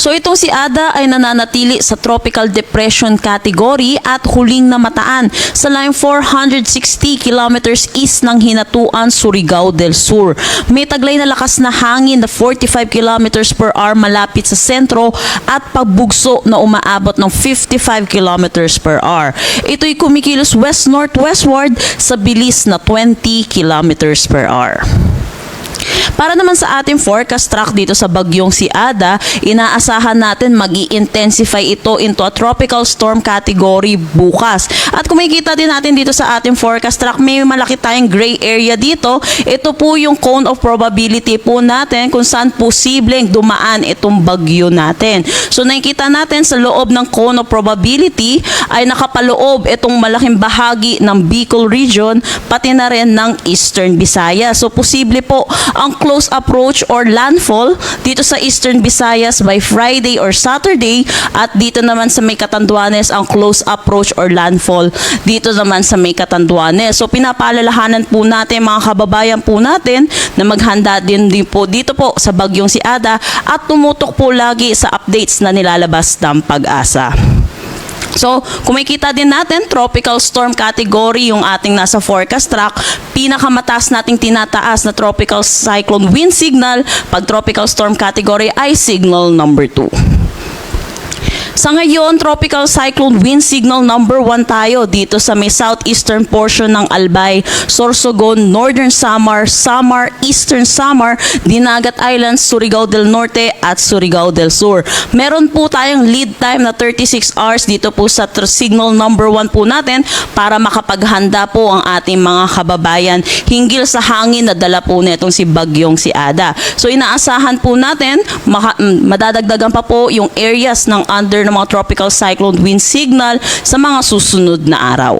So itong si Ada ay nananatili sa tropical depression category at huling namataan sa layong 460 kilometers east ng Hinatuan, Surigao del Sur. May taglay na lakas na hangin na 45 kilometers per hour malapit sa sentro at pagbugso na umaabot ng 55 kilometers per hour. Ito'y kumikilos west-northwestward sa bilis na 20 kilometers per hour. Para naman sa ating forecast track dito sa bagyong si Ada, inaasahan natin mag-i-intensify ito into a tropical storm category bukas. At kung makikita din natin dito sa ating forecast track, may malaki tayong gray area dito. Ito po yung cone of probability po natin kung saan posibleng dumaan itong bagyo natin. So nakikita natin sa loob ng cone of probability ay nakapaloob itong malaking bahagi ng Bicol region pati na rin ng Eastern Visayas. So posible po ang close approach or landfall dito sa Eastern Visayas by Friday or Saturday, at dito naman sa may Catanduanes ang close approach or landfall dito naman sa may Catanduanes. So pinapaalalahanan po natin mga kababayan po natin na maghanda din po dito po sa bagyong si Ada at tumutok po lagi sa updates na nilalabas ng Pag-asa. So, kung makikita din natin, tropical storm category yung ating nasa forecast track. Pinakamataas nating tinataas na tropical cyclone wind signal pag tropical storm category ay signal number 2. Sa ngayon, tropical cyclone wind signal number 1 tayo dito sa may southeastern portion ng Albay, Sorsogon, Northern Samar, Samar, Eastern Samar, Dinagat Islands, Surigao del Norte at Surigao del Sur. Meron po tayong lead time na 36 hours dito po sa signal number 1 po natin para makapaghanda po ang ating mga kababayan hinggil sa hangin na dala po netong si bagyong si Ada. So inaasahan po natin madadagdagan pa po yung areas ng under ng mga tropical cyclone wind signal sa mga susunod na araw.